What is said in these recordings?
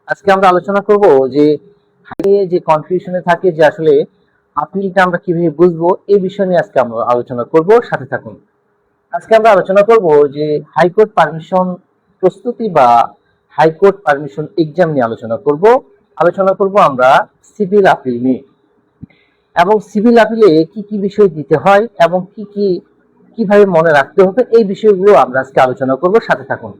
আজকে আমরা আলোচনা করব যে যে কনফিউশনে থাকে যে আসলে আপিলটা আমরা কিভাবে বুঝবো এই বিষয় নিয়ে আজকে আমরা আলোচনা করব, সাথে থাকুন। আজকে আমরা আলোচনা করব যে হাইকোর্ট পারমিশন প্রস্তুতি বা হাইকোর্ট পারমিশন এক্সাম নিয়ে আলোচনা করব আমরা সিভিল আপিল নিয়ে, এবং সিভিল আপিলে কি কি বিষয় দিতে হয় এবং কিভাবে মনে রাখতে হবে এই বিষয়গুলো আমরা আজকে আলোচনা করব, সাথে থাকুন।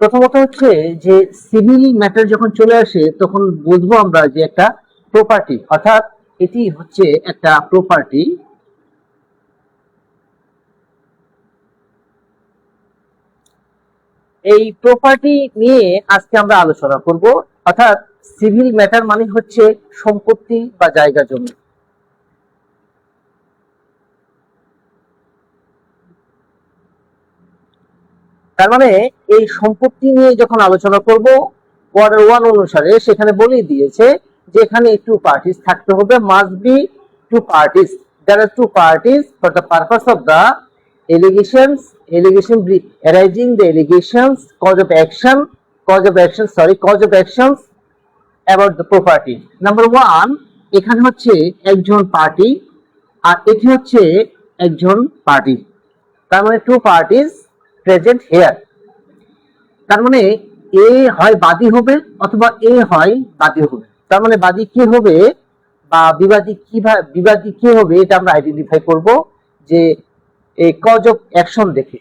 প্রথমত হচ্ছে যে সিভিল ম্যাটার যখন চলে আসে তখন বুঝবো আমরা যে একটা প্রপার্টি, অর্থাৎ এটি হচ্ছে একটা প্রপার্টি। এই প্রপার্টি নিয়ে আজকে আমরা আলোচনা করব, অর্থাৎ সিভিল ম্যাটার মানে হচ্ছে সম্পত্তি বা জায়গা জমি। তার মানে এই সম্পত্তি নিয়ে যখন আলোচনা করব ওয়ার্ডার 1 অনুসারে সেখানে বলেই দিয়েছে যে এখানে টু পার্টিস থাকতে হবে, must be two parties, there are two parties for the purpose of the arising the allegations cause of actions about the property. Number 1, এখানে হচ্ছে একজন পার্টি আর এটি হচ্ছে একজন পার্টি, তার মানে টু পার্টিস প্রেজেন্ট হেয়ার। তার মানে এ হয় বাদী হবে অথবা এ হয় বাদী হবে। তার মানে বাদী কি হবে বা বিবাদী কি হবে এটা আমরা আইডেন্টিফাই করব যে এই কজ অফ অ্যাকশন দেখে।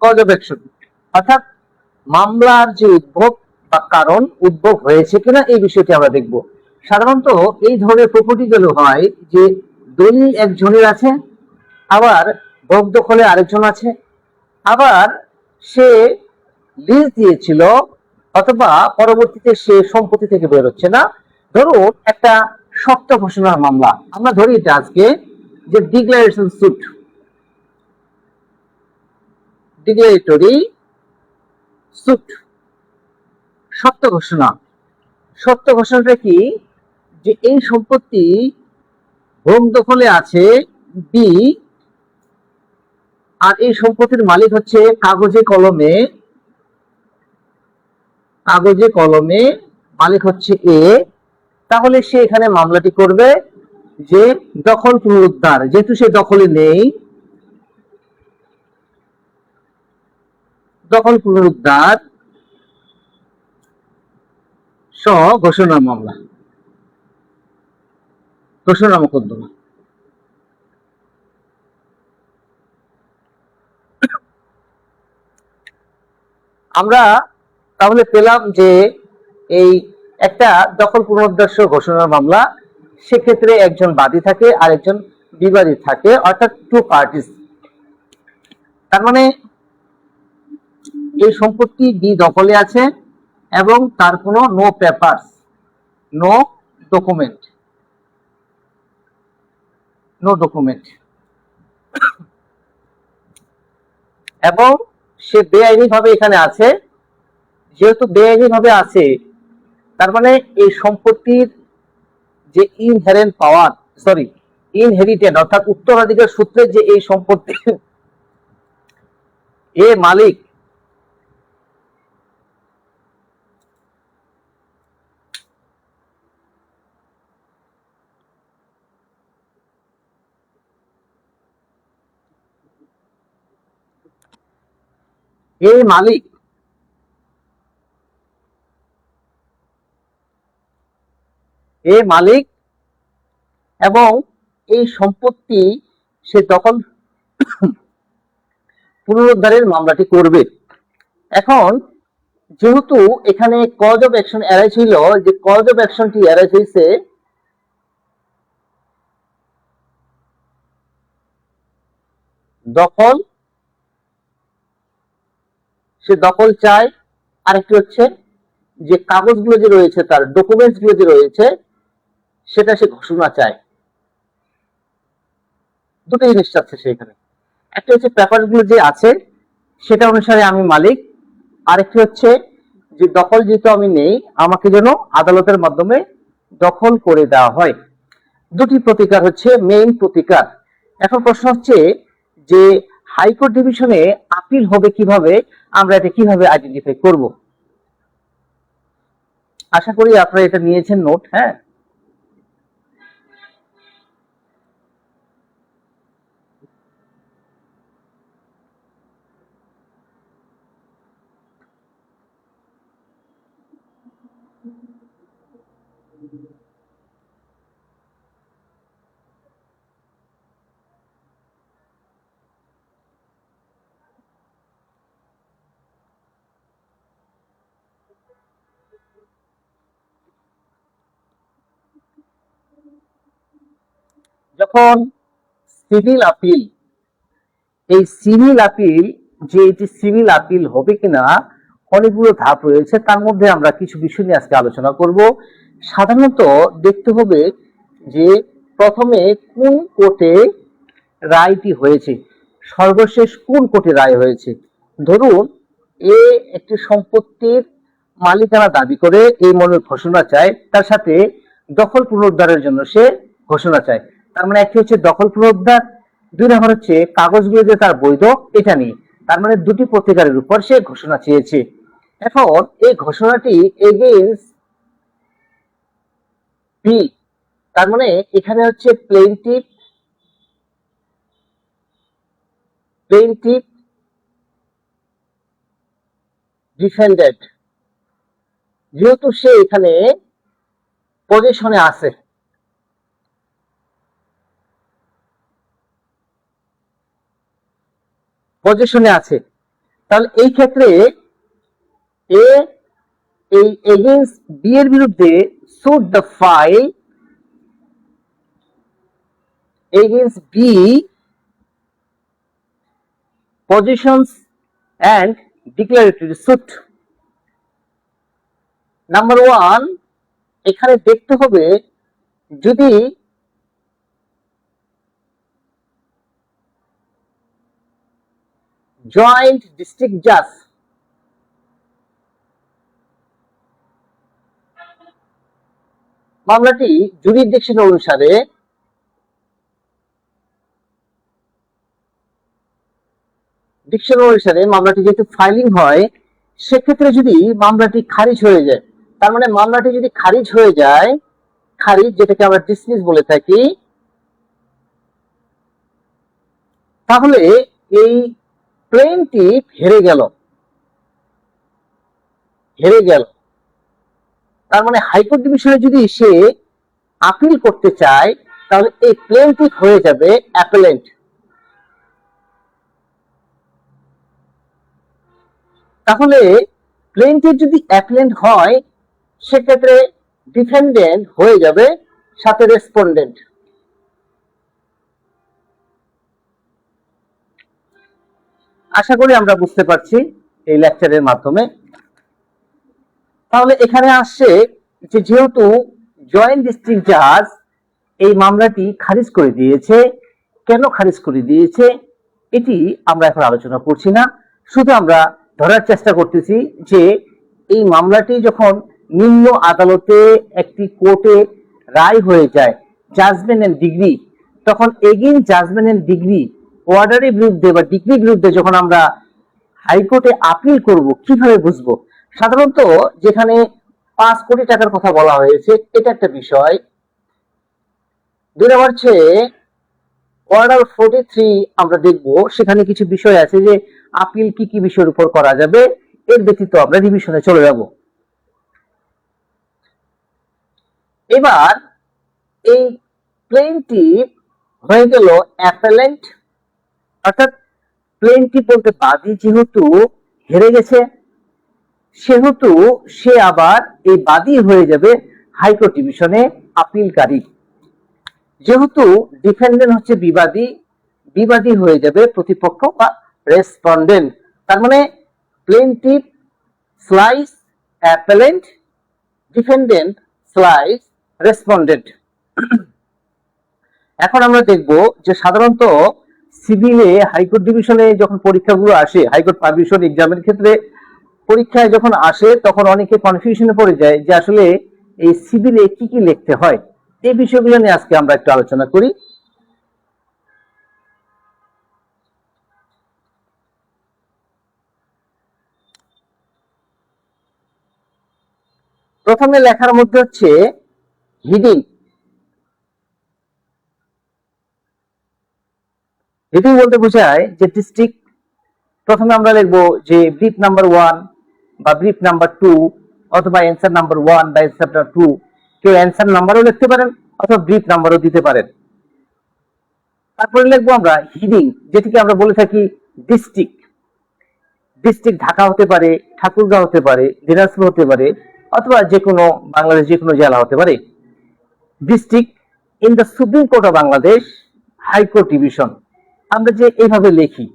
কজ অফ অ্যাকশন অর্থাৎ মামলার যে উদ্ভব হয়েছে কিনা এই বিষয়টি আমরা দেখব। সাধারণত এই ধরনের প্রপার্টি গুলো হয় যে দলিল একজনের আছে, আবার ভোগ দখলে আরেকজন আছে, আবার সে লিজ দিয়েছিল অথবা পরবর্তীতে সে সম্পত্তি থেকে বের হচ্ছে না। ধরুন একটা সত্য ঘোষণার মামলা, আমরা ধরি এটা আজকে যে ডিক্লারেশন সুট, ডিক্লারেটরি সুট, সত্য ঘোষণাটা কি যে এই সম্পত্তি ভোগ দখলে আছে বি, আর এই সম্পত্তির মালিক হচ্ছে কাগজে কলমে মালিক হচ্ছে এ। তাহলে সে এখানে মামলাটি করবে যে দখল পুনরুদ্ধার, যেহেতু সে দখলে নেই, দখল পুনরুদ্ধার সহ ঘোষণা মামলা, ঘোষণা মোকদ্দমা। আমরা তাহলে পেলাম যে এই একটা দখল পুনরুদ্ধার ঘোষণার মামলা, সেক্ষেত্রে একজন বাদী থাকে আর একজন বিবাদী থাকে, অর্থাৎ টু পার্টিস। তার মানে এই সম্পত্তি বি দখলে আছে এবং তার কোনো নো পেপারস, নো ডকুমেন্ট এবং সে বেআইনি ভাবে এখানে আছে। যেহেতু বেআইনি ভাবে আছে তার মানে এই সম্পত্তির যে ইনহেরিটেড অর্থাৎ উত্তরাধিকার সূত্রে যে এই সম্পত্তি এ মালিক, এবং এই সম্পত্তি সে দখল পুনরুদ্ধারের মামলাটি করবে। এখন যেহেতু এখানে কজ অফ অ্যাকশন এরাইজ ছিল, যে কজ অফ অ্যাকশনটি এরাইজ হয়েছে দখল, সে দখল চায়, আরেকটি হচ্ছে যে কাগজগুলো যে রয়েছে তার ডকুমেন্টস গুলো যে রয়েছে সেটা সে ঘোষণা চায়। দুটো জিনিস চাচ্ছে সে এখানে, একটা হচ্ছে পেপার গুলো যে আছে সেটা অনুসারে আমি মালিক, আরেকটি হচ্ছে যে দখল যেহেতু আমি নেই আমাকে যেন আদালতের মাধ্যমে দখল করে দেওয়া হয়। দুটি প্রতিকার হচ্ছে মেইন প্রতিকার। এখন প্রশ্ন হচ্ছে যে হাইকোর্ট ডিভিশনে আপিল হবে কিভাবে, আমরা এটা কিভাবে আইডেন্টিফাই করব। আশা করি আপনারা এটা নিয়েছেন নোট। হ্যাঁ, যখন সিভিল আপিল, এই সিভিল আপিল, যে এটি সিভিল আপিল হবে কিনা অনেকগুলো ধাপ রয়েছে, তার মধ্যে আমরা কিছু বিষয় নিয়ে আজকে আলোচনা করব। সাধারণত দেখতে হবে যে প্রথমে কোন কোর্টে রায়টি হয়েছে, সর্বশেষ কোন কোর্টে রায় হয়েছে। ধরুন এ একটি সম্পত্তির মালিকানা দাবি করে এই মর্মে ঘোষণা চায়, তার সাথে দখল পুনরুদ্ধারের জন্য সে ঘোষণা চায়। তার মানে একটি হচ্ছে দখল পুনরুদ্ধার, দুই নম্বর হচ্ছে কাগজগুলো যে তার বৈধ এটা নিয়ে। তার মানে দুটি প্রতিকারের উপর সে ঘোষণা চেয়েছে। এখন এই ঘোষণাটি এগেইনস্ট বি, তার মানে এখানে হচ্ছে প্লেইনটিফ ডিফেন্ডেন্ট, যেহেতু সে এখানে পজিশনে আছে, তাহলে এই ক্ষেত্রে এ এই এগেইনস্ট বি এর বিরুদ্ধে suit the file against B positions and declaratory suit. Number one, এখানে দেখতে হবে যদি জয়েন্ট ডিস্ট্রিক্ট জাজ মামলাটি জুরিসডিকশন অনুসারে মামলাটি যেহেতু ফাইলিং হয়, সেক্ষেত্রে যদি মামলাটি খারিজ হয়ে যায়, তার মানে মামলাটি যদি খারিজ হয়ে যায়, খারিজ যেটাকে আমরা ডিসমিস বলে থাকি, তাহলে এই প্লেইনটিফ হেরে গেল। তার মানে হাইকোর্ট ডিভিশনে যদি সে আপিল করতে চায়, তাহলে এই প্লেইনটিফ হয়ে যাবে অ্যাপেলেন্ট। তাহলে প্লেইনটিফ যদি অ্যাপেলেন্ট হয়, সেক্ষেত্রে ডিফেন্ডেন্ট হয়ে যাবে সাথে রেসপন্ডেন্ট। আশা করি আমরা বুঝতে পারছি এই লেকচারের মাধ্যমে। তাহলে এখানে আসছে যে যেহেতু জয়েন্ট ডিস্ট্রিক্ট জাজ এই মামলাটি খারিজ করে দিয়েছে, কেন খারিজ করে দিয়েছে এটি আমরা এখন আলোচনা করছি না, শুধু আমরা ধরার চেষ্টা করতেছি যে এই মামলাটি যখন নিম্ন আদালতে একটি কোর্টে রায় হয়ে যায় জাজমেন্ট এন্ড ডিগ্রি, তখন এগেইন জাজমেন্ট এন্ড ডিগ্রি অর্ডারের বিরুদ্ধে বা ডিগ্রির বিরুদ্ধে যখন আমরা হাইকোর্টে আপিল করব, কিভাবে বুঝবো? সাধারণত যেখানে 5 কোটি টাকার কথা বলা হয়েছে এটা একটা বিষয়। দুই নম্বর হচ্ছে অর্ডার 43 আমরা দেখব, সেখানে কিছু বিষয় আছে যে আপিল কি কি বিষয়ের উপর করা যাবে, এর ব্যতীত আমরা রিভিশনে চলে যাব। এবার এই প্লেইনটিফ হয়ে গেল অ্যাপেলেন্ট, অর্থাৎ প্লেইনটিফ বলতে বাদী যেহেতু হেরে গেছে, সেহেতু সে আবার এই বাদী হয়ে যাবে হাইকোর্ট ডিভিশনে আপিলকারী। যেহেতু ডিফেন্ডেন্ট হচ্ছে বিবাদী হয়ে যাবে প্রতিপক্ষ বা রেসপন্ডেন্ট। তার মানে plaintiff slash appellant, defendant slash respondent. এখন আমরা দেখব যে সাধারণত সিভিলে হাইকোর্ট ডিভিশনে যখন পরীক্ষাগুলো আসে, হাইকোর্ট পাবলিশন এক্সামের ক্ষেত্রে পরীক্ষায় যখন আসে, তখন অনেকে কনফিউশনে পড়ে যায় যে আসলে এই সিভিলে কি কি লিখতে হয়। এই বিষয়গুলো নিয়ে আজকে আমরা একটু আলোচনা করি। প্রথমে লেখার মধ্যে হচ্ছে হিডিং। হিডিং বলতে বোঝায় যে ডিস্ট্রিক্ট। প্রথমে আমরা লিখবো যে ব্রিফ নাম্বার 1 বা ব্রিফ নাম্বার 2 অথবা অ্যান্সার নাম্বার 1 বা অ্যান্সার নাম্বার 2। কেউ অ্যান্সার নাম্বারও লিখতে পারেন অথবা ব্রিফ নাম্বারও দিতে পারেন। তারপরে লিখবো আমরা হিডিং, যেটিকে আমরা বলে থাকি ডিস্ট্রিক্ট। ডিস্ট্রিক্ট ঢাকা হতে পারে, ঠাকুরগাঁও হতে পারে, দিনাজপুর হতে পারে, অথবা যে কোনো বাংলাদেশ যে কোনো জেলা হতে পারে। District in the supreme court of Bangladesh high court division, আমরা যে এইভাবে লিখি।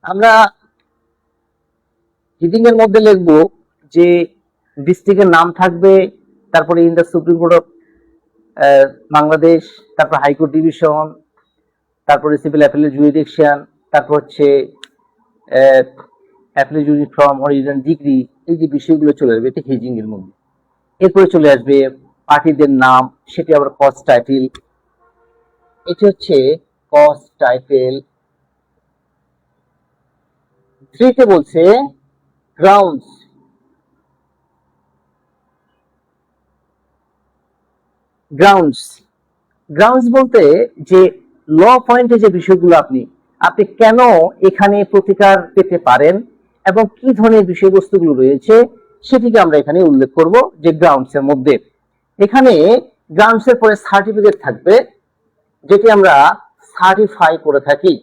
আমরা হিডিং এর মধ্যে লিখবো যে ডিস্ট্রিক্টের নাম থাকবে, তারপরে in the supreme court of Bangladesh, তারপর হাইকোর্ট ডিভিশন, তারপরে সিভিল অ্যাপিলেট জুরিডিকশন, তারপর হচ্ছে appellate jury from original degree. এই যে বিষয়গুলো চলে আসবে এটা হিডিং এর মধ্যে। এরপরে চলে আসবে পার্টিদের নাম, সেটি আবার কজ টাইটেল। এটি হচ্ছে কজ টাইটেল। 3 তে বলছে গ্রাউন্ডস। গ্রাউন্ডস গ্রাউন্ডস বলতে যে ল পয়েন্টে যে বিষয়গুলো আপনি কেন এখানে প্রতিকার পেতে পারেন এবং কি ধরনের বিষয়বস্তুগুলো রয়েছে সেটিকে আমরা এখানে উল্লেখ করব যে গ্রাউন্ডস এর মধ্যে। এখানে গ্রাউন্ডস এর পরে সার্টিফিকেট থাকবে, যেটি আমরা সার্টিফাই করে থাকি।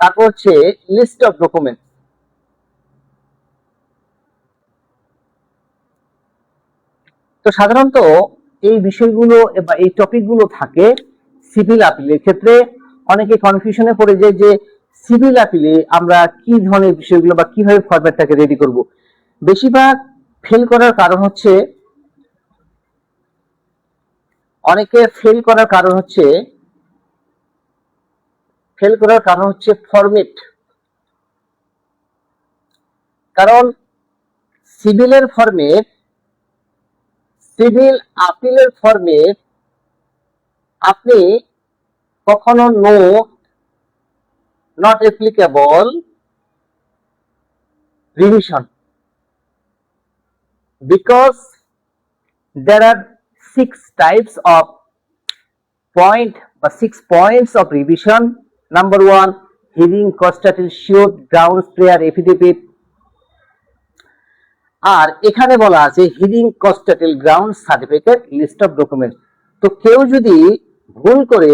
তারপর হচ্ছে লিস্ট অফ ডকুমেন্ট। তো সাধারণত এই বিষয়গুলো বা এই টপিকগুলো থাকে সিভিল আপিলের ক্ষেত্রে। অনেকে কনফিউশনে পড়ে যায় যে সিভিল আপিলে আমরা কি ধরনের বিষয়গুলো বা কিভাবে ফরম্যাটটাকে রেডি করব। বেশিরভাগ ফেল করার কারণ হচ্ছে, অনেকে ফেল করার কারণ হচ্ছে ফরম্যাট। কারণ সিভিলের ফরম্যাট, সিভিল আপিলের ফরম্যাট আপনি কখনো no not applicable revision, because there are 6 types of point বা 6 points of revision. Number 1, hearing, constated, sure, grounds, prayer, affidavit. আর এখানে বলা আছে হিডিং, কনস্টেটেল, ground, certificate, list of documents. তো কেউ যদি ভুল করে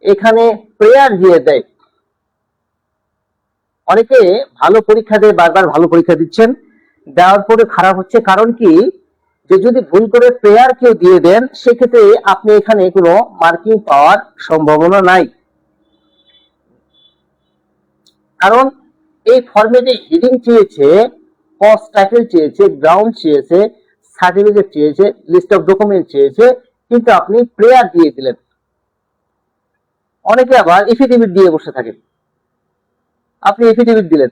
এখানে প্রেয়ার দিয়ে দেয়, অনেকে ভালো পরীক্ষা দেয়, বারবার ভালো পরীক্ষা দিচ্ছেন, দেওয়ার পরে খারাপ হচ্ছে। কারণ কি, যে যদি ভুল করে প্রেয়ার কেউ দিয়ে দেন সেক্ষেত্রে আপনি এখানে কোনো মার্কিং পাওয়ার সম্ভাবনা নাই। কারণ এই ফরম্যাটে হিডিং চেয়েছে, কজ টাইটেল চেয়েছে, গ্রাউন্ড চেয়েছে, সার্টিফিকেট চেয়েছে, লিস্ট অফ ডকুমেন্ট চেয়েছে, কিন্তু আপনি প্রেয়ার দিয়ে দিলেন। অনেকে আবার এফিডেভিট দিয়ে বসে থাকেন। আপনি এফিডেভিট দিলেন,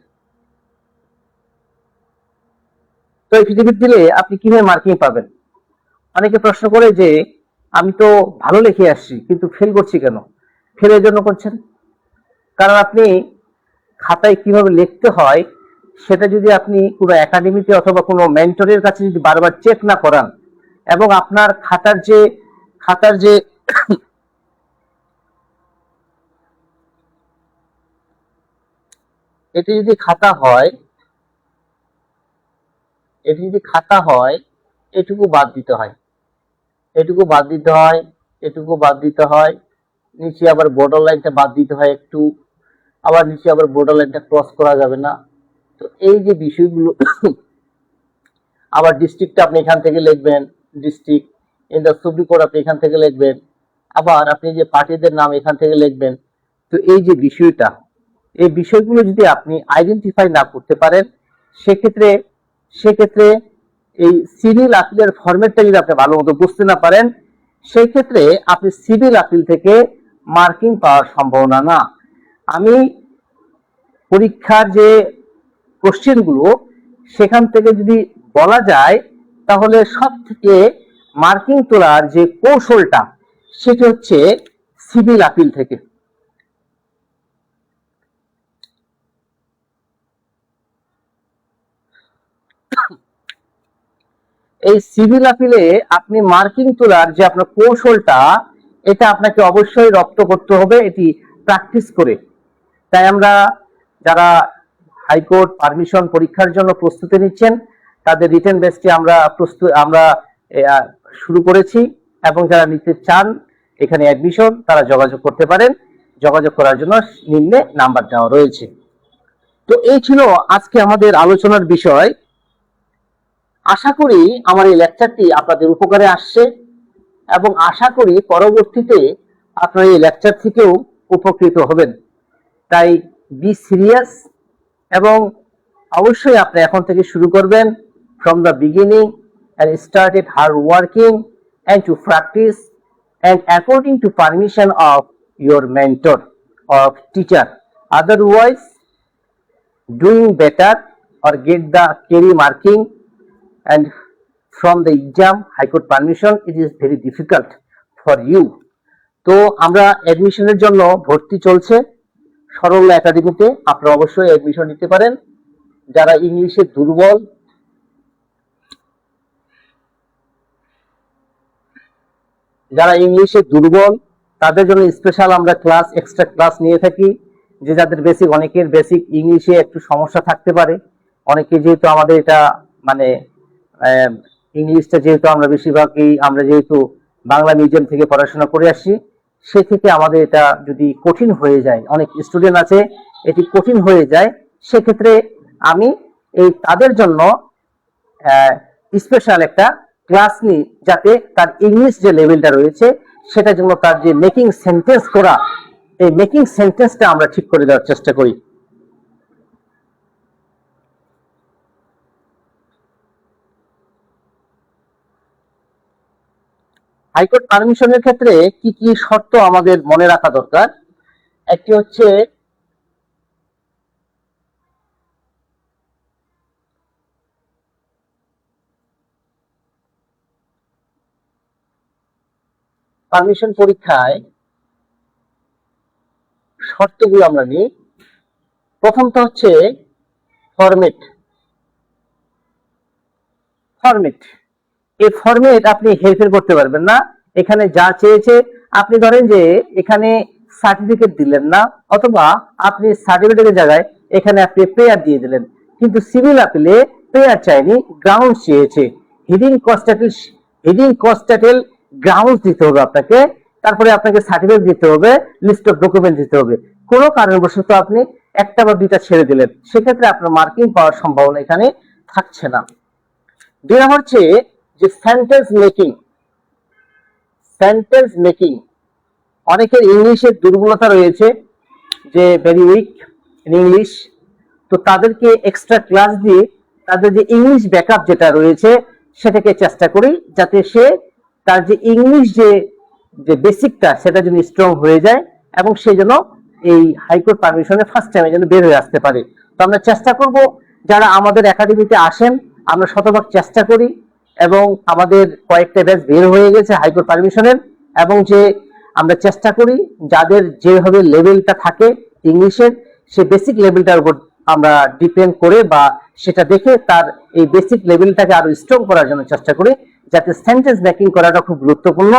তো এফিডেভিট দিলে আপনি কিভাবে মার্কিং পাবেন? অনেকে প্রশ্ন করে যে আমি তো ভালো লিখে আসছি কিন্তু ফেল করছি কেন? ফেলের জন্য করছেন কারণ আপনি খাতায় কিভাবে লিখতে হয় সেটা যদি আপনি কোনো একাডেমিতে অথবা কোনো মেন্টরের কাছে যদি বারবার চেক না করান, এবং আপনার খাতার যে এটি যদি খাতা হয়, এটুকু বাদ দিতে হয়, এটুকু বাদ দিতে হয়, এটুকু বাদ দিতে হয়, নিচে আবার বর্ডার লাইনটা বাদ দিতে হয় একটু, আবার নিচে আবার বর্ডার লাইনটা ক্রস করা যাবে না, তো এই যে বিষয়গুলো, আবার ডিস্ট্রিক্টটা আপনি এখান থেকে লিখবেন, district in the supreme court আপনি এখান থেকে লিখবেন, আবার আপনি যে পার্টিদের নাম এখান থেকে লিখবেন। তো এই যে বিষয়টা, এই বিষয়গুলো যদি আপনি আইডেন্টিফাই না করতে পারেন, সেক্ষেত্রে সেক্ষেত্রে এই সিভিল আপিলের ফরম্যাটটা যদি আপনি ভালো মতো বুঝতে না পারেন, সেই ক্ষেত্রে আপনি সিভিল আপিল থেকে মার্কিং পাওয়ার সম্ভাবনা না। আমি পরীক্ষার যে কোশ্চেনগুলো সেখান থেকে যদি বলা যায়, তাহলে সব থেকে মার্কিং তোলার যে কৌশলটা সেটা হচ্ছে সিভিল আপিল থেকে। এই সিভিল আপিলে আপনি মার্কিং তোলার যে আপনার কৌশলটা, এটা আপনাকে অবশ্যই রপ্ত করতে হবে, এটি প্র্যাকটিস করে। তাই আমরা যারা হাইকোর্ট পারমিশন পরীক্ষার জন্য প্রস্তুতি নিচ্ছেন, তাদের রিটেন বেসটি আমরা শুরু করেছি, এবং যারা নিতে চান এখানে অ্যাডমিশন, তারা যোগাযোগ করতে পারেন। যোগাযোগ করার জন্য নিম্নে নাম্বার দেওয়া রয়েছে। তো এই ছিল আজকে আমাদের আলোচনার বিষয়। আশা করি আমার এই লেকচারটি আপনাদের উপকারে আসছে, এবং আশা করি পরবর্তীতে আপনারা এই লেকচার থেকেও উপকৃত হবেন। তাই বি সিরিয়াস, এবং অবশ্যই আপনি এখন থেকে শুরু করবেন from the beginning and started hard working and to practice and according to permission of your mentor or teacher. Otherwise, doing better or get the carry marking and from the exam high court permission, it is very difficult for you. তো আমরা অ্যাডমিশনের জন্য ভর্তি চলছে সরল একাডেমিতে, আপনারা অবশ্যই অ্যাডমিশন নিতে পারেন। যারা ইংলিশে দুর্বল, তাদের জন্য স্পেশাল আমরা ক্লাস, এক্সট্রা ক্লাস নিয়ে থাকি। যে যাদের অনেকের বেসিক ইংলিশে একটু সমস্যা থাকতে পারে, অনেকে যেহেতু আমাদের এটা মানে ইংলিশটা যেহেতু আমরা বেশিরভাগই আমরা যেহেতু বাংলা মিডিয়াম থেকে পড়াশোনা করে আসি, সে থেকে আমাদের এটা যদি কঠিন হয়ে যায়, অনেক স্টুডেন্ট আছে এটি কঠিন হয়ে যায়, সেক্ষেত্রে আমি এই তাদের জন্য স্পেশাল একটা ক্লাস নিই, যাতে তার ইংলিশ যে লেভেলটা রয়েছে সেটার জন্য তার যে মেকিং সেন্টেন্স করা, এই মেকিং সেন্টেন্সটা আমরা ঠিক করে দেওয়ার চেষ্টা করি। হাইকোর্ট পারমিশনের ক্ষেত্রে কি কি শর্ত আমাদের মনে রাখা দরকার? একটি হচ্ছে পারমিশন পরীক্ষায় শর্তগুলো আমরা নিই। প্রথমটা হচ্ছে ফরম্যাট। এই ফরম্যাট আপনি হেরফের করতে পারবেন না। এখানে যা চেয়েছে, আপনি ধরেন যে এখানে সার্টিফিকেট দিলেন না, অথবা আপনি সার্টিফিকেটের জায়গায় এখানে আপনি পেয়ার দিয়ে দিলেন, কিন্তু সিভিল আপিলে পেয়ার চাইনি, গ্রাউন্ড চেয়েছে। হিডিং কনস্টাটেল গ্রাউন্ড দিতে হবে আপনাকে, তারপরে আপনাকে সার্টিফিকেট দিতে হবে, লিস্ট অফ ডকুমেন্ট দিতে হবে। কোনো কারণবশত আপনি একটা বা দুইটা ছেড়ে দিলেন, সেক্ষেত্রে আপনার মার্কিং পাওয়ার সম্ভাবনা এখানে থাকছে না। দুই নম্বর হচ্ছে যে সেন্টেন্স মেকিং। অনেকের ইংলিশের দুর্বলতা রয়েছে, যে ভেরি উইক ইন ইংলিশ, তো তাদেরকে এক্সট্রা ক্লাস দিয়ে তাদের যে ইংলিশ ব্যাকআপ যেটা রয়েছে সেটাকে চেষ্টা করি, যাতে সে তার যে ইংলিশ যে বেসিকটা সেটা যেন স্ট্রং হয়ে যায়, এবং সে যেন এই হাইকোর্ট পারমিশনে ফার্স্ট টাইমে যেন বের হয়ে আসতে পারে। তো আমরা চেষ্টা করব, যারা আমাদের একাডেমিতে আসেন আমরা শতভাগ চেষ্টা করি, এবং আমাদের কয়েকটা ব্যাচ বের হয়ে গেছে হাইকোর্ট পারমিশনের, এবং যে আমরা চেষ্টা করি যাদের যেভাবে লেভেলটা থাকে ইংলিশের, সে বেসিক লেভেলটার উপর আমরা ডিপেন্ড করে বা সেটা দেখে তার এই বেসিক লেভেলটাকে আরো স্ট্রং করার জন্য চেষ্টা করি, যাতে সেন্টেন্স মেকিং করাটা খুব গুরুত্বপূর্ণ।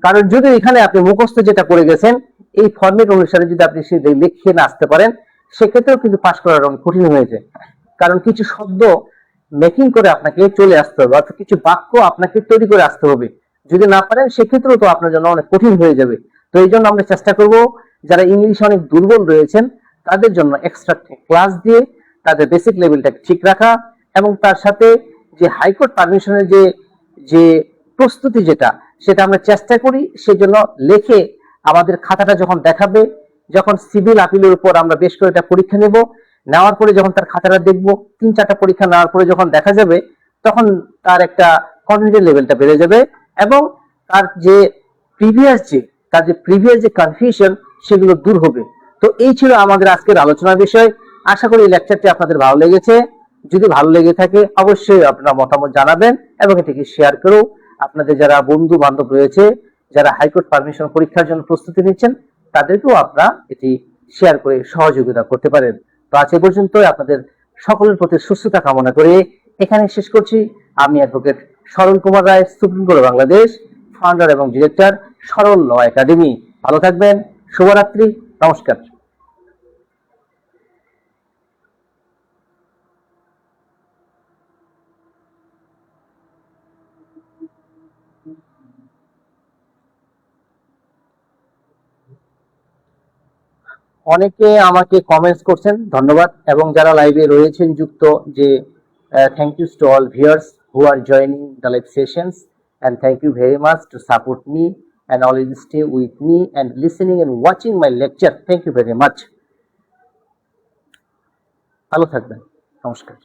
কারণ যদি এখানে আপনি মুখস্থ যেটা করে গেছেন, এই ফরম্যাট অনুসারে যদি আপনি সে লিখে না আসতে পারেন, সেক্ষেত্রেও কিন্তু পাস করার অনেক কঠিন হয়ে যায়। কারণ কিছু শব্দ মেকিং করে আপনাকে চলে আসতে হবে, অর্থাৎ কিছু বাক্য আপনাকে তৈরি করে আসতে হবে। যদি না পারেন সেক্ষেত্রেও তো আপনার জন্য অনেক কঠিন হয়ে যাবে। তো এই জন্য আমরা চেষ্টা করব যারা ইংলিশে অনেক দুর্বল রয়েছেন তাদের জন্য এক্সট্রা ক্লাস দিয়ে তাদের বেসিক লেভেলটাকে ঠিক রাখা, এবং তার সাথে যে হাইকোর্ট পারমিশনের যে যে প্রস্তুতি সেটা আমরা চেষ্টা করি। সেজন্য লেখে আমাদের খাতাটা যখন দেখাবে, যখন সিভিল আপিলের উপর আমরা বেশ করে একটা পরীক্ষা নেব, নেওয়ার পরে যখন তার খাতাটা দেখবো, 3-4টা পরীক্ষা নেওয়ার পরে যখন দেখা যাবে, তখন তার একটা কনফিডেন্স লেভেলটা বেড়ে যাবে, এবং তার যে প্রিভিয়াস যে কনফিউশন সেগুলো দূর হবে। তো এই ছিল আমাদের আজকের আলোচনার বিষয়। আশা করি এই লেকচারটি আপনাদের ভালো লেগেছে। যদি ভালো লেগে থাকে অবশ্যই আপনারা মতামত জানাবেন এবং এটিকে শেয়ার করেও আপনাদের যারা বন্ধু বান্ধব রয়েছে, যারা হাইকোর্ট পারমিশন পরীক্ষার জন্য প্রস্তুতি নিচ্ছেন, তাদেরকেও আপনারা এটি শেয়ার করে সহযোগিতা করতে পারেন। তো আজ এ পর্যন্ত, আপনাদের সকলের প্রতি সুস্থতা কামনা করে এখানে শেষ করছি। আমি অ্যাডভোকেট সরল কুমার রায়, সুপ্রিম কোর্ট বাংলাদেশ, ফাউন্ডার এবং ডিরেক্টর সরল ল একাডেমি। ভালো থাকবেন। শুভরাত্রি। নমস্কার। অনেকে আমাকে কমেন্টস করছেন, ধন্যবাদ। এবং যারা লাইভে রয়েছেন যুক্ত, যে thank you to all viewers who are joining the live sessions, and thank you very much to support me and always stay with me and listening and watching my lecture. Thank you very much. ভালো থাকবেন। নমস্কার।